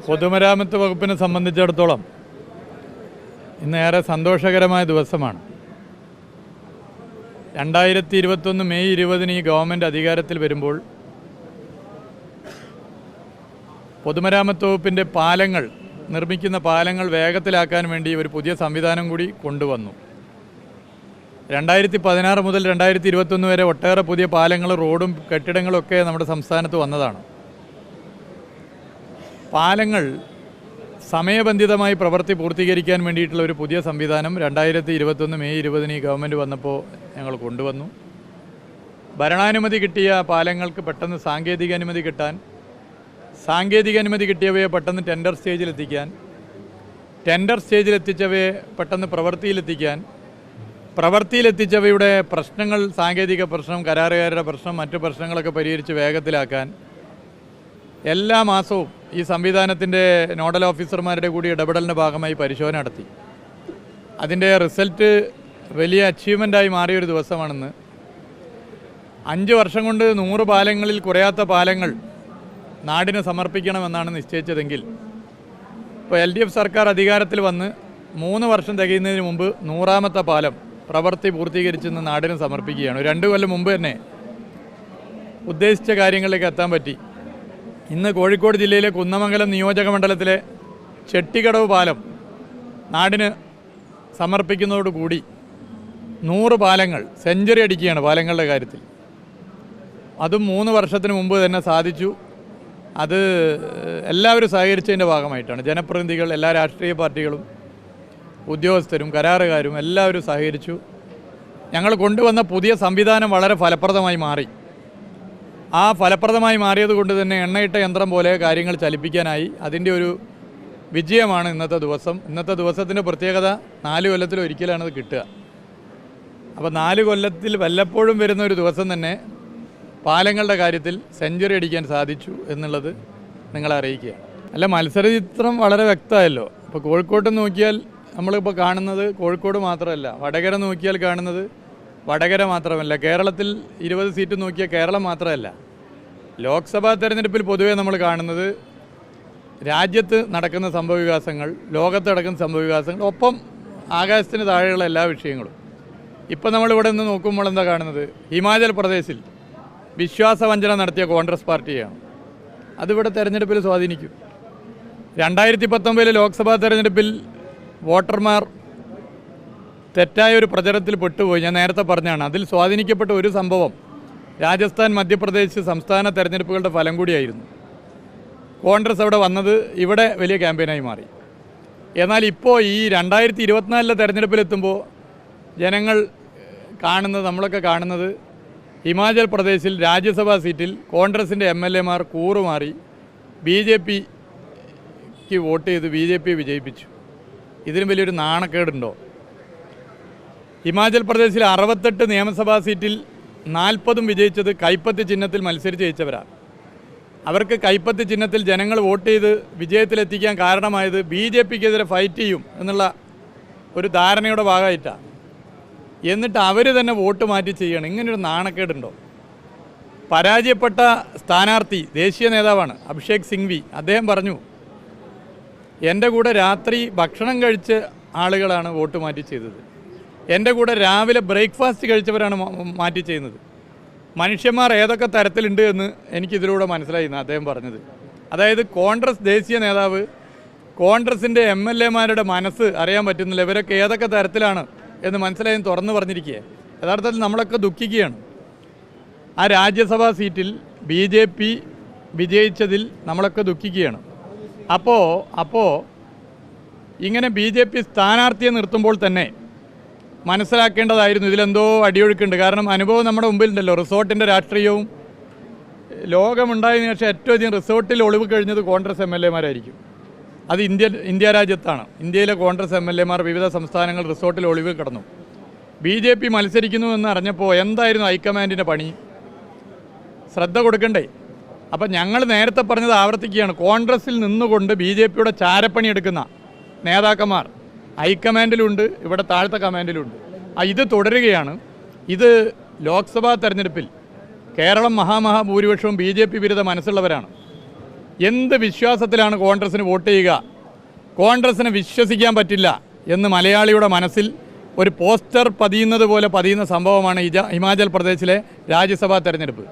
പൊതുമരാമത്ത് വകുപ്പിനെ സംബന്ധിച്ചിടത്തോളം ഇന്ന് ഏറെ സന്തോഷകരമായ ദിവസമാണ്. 2021 മെയ് 20 ഈ ഗവൺമെൻറ് അധികാരത്തിൽ വരുമ്പോൾ പൊതുമരാമത്ത് വകുപ്പിൻ്റെ നിർമ്മിക്കുന്ന പാലങ്ങൾ വേഗത്തിലാക്കാൻ വേണ്ടി ഒരു പുതിയ സംവിധാനം കൂടി കൊണ്ടുവന്നു. 2016 മുതൽ 2021 വരെ ഒട്ടേറെ പുതിയ പാലങ്ങൾ, റോഡും കെട്ടിടങ്ങളും ഒക്കെ നമ്മുടെ സംസ്ഥാനത്ത് വന്നതാണ്. പാലങ്ങൾ സമയബന്ധിതമായി പ്രവൃത്തി പൂർത്തീകരിക്കാൻ വേണ്ടിയിട്ടുള്ള ഒരു പുതിയ സംവിധാനം 2021 മെയ് 20 ഈ ഗവൺമെൻറ് വന്നപ്പോൾ ഞങ്ങൾ കൊണ്ടുവന്നു. ഭരണാനുമതി കിട്ടിയ പാലങ്ങൾക്ക് പെട്ടെന്ന് സാങ്കേതിക അനുമതി കിട്ടാൻ, സാങ്കേതിക അനുമതി കിട്ടിയവയെ പെട്ടെന്ന് ടെൻഡർ സ്റ്റേജിലെത്തിക്കാൻ, ടെൻഡർ സ്റ്റേജിലെത്തിച്ചവയെ പെട്ടെന്ന് പ്രവൃത്തിയിലെത്തിക്കാൻ, പ്രവൃത്തിയിലെത്തിച്ചവയുടെ പ്രശ്നങ്ങൾ, സാങ്കേതിക പ്രശ്നം, കരാറുകാരുടെ പ്രശ്നം, മറ്റു പ്രശ്നങ്ങളൊക്കെ പരിഹരിച്ച് വേഗത്തിലാക്കാൻ എല്ലാ മാസവും ഈ സംവിധാനത്തിൻ്റെ നോഡൽ ഓഫീസർമാരുടെ കൂടി ഇടപെടലിൻ്റെ ഭാഗമായി പരിശോധന നടത്തി. അതിൻ്റെ റിസൾട്ട് വലിയ അച്ചീവ്മെൻ്റായി മാറിയൊരു ദിവസമാണെന്ന്. 5 വർഷം കൊണ്ട് 100 പാലങ്ങളിൽ കുറയാത്ത പാലങ്ങൾ നാടിന് സമർപ്പിക്കണമെന്നാണ് നിശ്ചയിച്ചതെങ്കിൽ ഇപ്പോൾ LDF സർക്കാർ അധികാരത്തിൽ വന്ന് 3 വർഷം തികയുന്നതിന് മുമ്പ് 100ാമത്തെ പാലം പ്രവൃത്തി പൂർത്തീകരിച്ചെന്ന് നാടിന് സമർപ്പിക്കുകയാണ്. 2 കൊല്ലം മുമ്പ് തന്നെ ഉദ്ദേശിച്ച കാര്യങ്ങളിലേക്ക് എത്താൻ പറ്റി. ഇന്ന് കോഴിക്കോട് ജില്ലയിലെ കുന്നമംഗലം നിയോജക മണ്ഡലത്തിലെ ചെട്ടിക്കടവ് പാലം നാടിന് സമർപ്പിക്കുന്നതോടുകൂടി 100 പാലങ്ങൾ സെഞ്ചുറി അടിക്കുകയാണ് പാലങ്ങളുടെ കാര്യത്തിൽ. അതും 3 വർഷത്തിന് മുമ്പ് തന്നെ സാധിച്ചു. അത് എല്ലാവരും സഹകരിച്ചതിൻ്റെ ഭാഗമായിട്ടാണ്. ജനപ്രതിനിധികൾ, എല്ലാ രാഷ്ട്രീയ പാർട്ടികളും, ഉദ്യോഗസ്ഥരും, കരാറുകാരും എല്ലാവരും സഹകരിച്ചു. ഞങ്ങൾ കൊണ്ടുവന്ന പുതിയ സംവിധാനം വളരെ ഫലപ്രദമായി മാറി. ആ ഫലപ്രദമായി മാറിയത് കൊണ്ട് തന്നെ എണ്ണയിട്ട യന്ത്രം പോലെ കാര്യങ്ങൾ ചലിപ്പിക്കാനായി. അതിൻ്റെ ഒരു വിജയമാണ് ഇന്നത്തെ ദിവസം. ഇന്നത്തെ ദിവസത്തിൻ്റെ പ്രത്യേകത 4 കൊല്ലത്തിൽ ഒരിക്കലാണത് കിട്ടുക. അപ്പോൾ 4 കൊല്ലത്തിൽ വല്ലപ്പോഴും വരുന്ന ഒരു ദിവസം തന്നെ പാലങ്ങളുടെ കാര്യത്തിൽ സെഞ്ചുറി അടിക്കാൻ സാധിച്ചു എന്നുള്ളത് നിങ്ങളെ അറിയിക്കുക. അല്ല, മത്സരചിത്രം വളരെ വ്യക്തമായല്ലോ. ഇപ്പോൾ കോഴിക്കോട്ട് നോക്കിയാൽ നമ്മളിപ്പോൾ കാണുന്നത് കോഴിക്കോട് മാത്രമല്ല, വടകര നോക്കിയാൽ കാണുന്നത് വടകര മാത്രമല്ല, കേരളത്തിൽ 20 സീറ്റ് നോക്കിയാൽ കേരളം മാത്രമല്ല. ലോക്സഭാ തെരഞ്ഞെടുപ്പിൽ പൊതുവേ നമ്മൾ കാണുന്നത് രാജ്യത്ത് നടക്കുന്ന സംഭവവികാസങ്ങൾ, ലോകത്ത് നടക്കുന്ന സംഭവവികാസങ്ങൾ, ഒപ്പം ആകാശത്തിന് താഴെയുള്ള എല്ലാ വിഷയങ്ങളും. ഇപ്പം നമ്മളിവിടെ നിന്ന് നോക്കുമ്പോൾ എന്താ കാണുന്നത്? ഹിമാചൽ പ്രദേശിൽ വിശ്വാസവഞ്ചന നടത്തിയ കോൺഗ്രസ് പാർട്ടിയാണ്. അതിവിടെ തെരഞ്ഞെടുപ്പിൽ സ്വാധീനിക്കും. 2019 ലോക്സഭാ തെരഞ്ഞെടുപ്പിൽ വോട്ടർമാർ തെറ്റായ ഒരു പ്രചരണത്തിൽ പെട്ടുപോയി. ഞാൻ നേരത്തെ പറഞ്ഞാണ്. അതിൽ സ്വാധീനിക്കപ്പെട്ട ഒരു സംഭവം രാജസ്ഥാൻ, മധ്യപ്രദേശ് സംസ്ഥാന തെരഞ്ഞെടുപ്പുകളുടെ ഫലം കൂടിയായിരുന്നു. കോൺഗ്രസ് അവിടെ വന്നത് ഇവിടെ വലിയ ക്യാമ്പയിനായി മാറി. എന്നാൽ ഇപ്പോൾ ഈ 2024 തെരഞ്ഞെടുപ്പിലെത്തുമ്പോൾ ജനങ്ങൾ കാണുന്നത്, നമ്മളൊക്കെ കാണുന്നത്, ഹിമാചൽ പ്രദേശിൽ രാജ്യസഭാ സീറ്റിൽ കോൺഗ്രസിൻ്റെ MLA മാർ കൂറുമാറി BJPക്ക് വോട്ട് ചെയ്ത് BJP വിജയിപ്പിച്ചു. ഇതിനും വലിയൊരു നാണക്കേടുണ്ടോ? ഹിമാചൽ പ്രദേശിൽ 68 നിയമസഭാ സീറ്റിൽ 40 വിജയിച്ചത് കൈപ്പത്തി ചിഹ്നത്തിൽ മത്സരിച്ച് ജയിച്ചവരാണ്. അവർക്ക് കൈപ്പത്തി ചിഹ്നത്തിൽ ജനങ്ങൾ വോട്ട് ചെയ്ത് വിജയത്തിലെത്തിക്കാൻ കാരണമായത് BJPക്കെതിരെ ഫൈറ്റ് ചെയ്യും എന്നുള്ള ഒരു ധാരണയുടെ ഭാഗമായിട്ടാണ്. എന്നിട്ട് അവർ തന്നെ വോട്ട് മാറ്റി ചെയ്യണം. ഇങ്ങനൊരു നാണക്കേടുണ്ടോ? പരാജയപ്പെട്ട സ്ഥാനാർത്ഥി ദേശീയ നേതാവാണ് അഭിഷേക് സിംഗ്വി. അദ്ദേഹം പറഞ്ഞു, എൻ്റെ കൂടെ രാത്രി ഭക്ഷണം കഴിച്ച ആളുകളാണ് വോട്ട് മാറ്റി ചെയ്തത്, എൻ്റെ കൂടെ രാവിലെ ബ്രേക്ക്ഫാസ്റ്റ് കഴിച്ചവരാണ് മാറ്റി ചെയ്യുന്നത്. മനുഷ്യന്മാർ ഏതൊക്കെ തരത്തിലുണ്ട് എന്ന് എനിക്കിതിലൂടെ മനസ്സിലായി എന്ന് അദ്ദേഹം പറഞ്ഞത്. അതായത് കോൺഗ്രസ് ദേശീയ നേതാവ് കോൺഗ്രസിൻ്റെ MLA മാരുടെ മനസ്സ് അറിയാൻ പറ്റുന്നില്ല, ഇവരൊക്കെ ഏതൊക്കെ തരത്തിലാണ് എന്ന് മനസ്സിലായി തുറന്നു പറഞ്ഞിരിക്കുക. യഥാർത്ഥത്തിൽ നമ്മളൊക്കെ ദുഃഖിക്കുകയാണ്. ആ രാജ്യസഭാ സീറ്റിൽ BJP വിജയിച്ചതിൽ നമ്മളൊക്കെ ദുഃഖിക്കുകയാണ്. അപ്പോൾ ഇങ്ങനെ BJP സ്ഥാനാർത്ഥിയെ നിർത്തുമ്പോൾ തന്നെ മനസ്സിലാക്കേണ്ടതായിരുന്നു ഇതിലെന്തോ അടിയൊഴുക്കുണ്ട്. കാരണം അനുഭവം നമ്മുടെ മുമ്പിലുണ്ടല്ലോ. റിസോർട്ടിൻ്റെ രാഷ്ട്രീയവും ലോകമുണ്ടായതിനു ശേഷം ഏറ്റവും അധികം റിസോർട്ടിൽ ഒളിവ് കഴിഞ്ഞത് കോൺഗ്രസ് MLA മാരായിരിക്കും. അത് ഇന്ത്യ രാജ്യത്താണ്. ഇന്ത്യയിലെ കോൺഗ്രസ് MLA മാർ വിവിധ സംസ്ഥാനങ്ങൾ റിസോർട്ടിൽ ഒളിവ് കിടന്നു. BJP മത്സരിക്കുന്നു എന്ന് അറിഞ്ഞപ്പോൾ എന്തായിരുന്നു ഹൈക്കമാൻഡിൻ്റെ പണി? ശ്രദ്ധ കൊടുക്കണ്ടേ? അപ്പം ഞങ്ങൾ നേരത്തെ പറഞ്ഞത് ആവർത്തിക്കുകയാണ്. കോൺഗ്രസിൽ നിന്നുകൊണ്ട് BJPയുടെ ചാരപ്പണി എടുക്കുന്ന നേതാക്കന്മാർ ഹൈക്കമാൻഡിലുണ്ട്, ഇവിടെ താഴത്തെ കമാൻഡിലുണ്ട്. ഇത് തുടരുകയാണ്. ഇത് ലോക്സഭാ തെരഞ്ഞെടുപ്പിൽ കേരളം മഹാഭൂരിപക്ഷവും BJP വിരുദ്ധ മനസ്സുള്ളവരാണ്. എന്ത് വിശ്വാസത്തിലാണ് കോൺഗ്രസ്സിന് വോട്ട് ചെയ്യുക, കോൺഗ്രസ്സിനെ വിശ്വസിക്കാൻ പറ്റില്ല എന്ന് മലയാളിയുടെ മനസ്സിൽ ഒരു പോസ്റ്റർ പതിയുന്നത് പോലെ പതിയുന്ന സംഭവമാണ് ഹിമാചൽ പ്രദേശിലെ രാജ്യസഭാ തെരഞ്ഞെടുപ്പ്.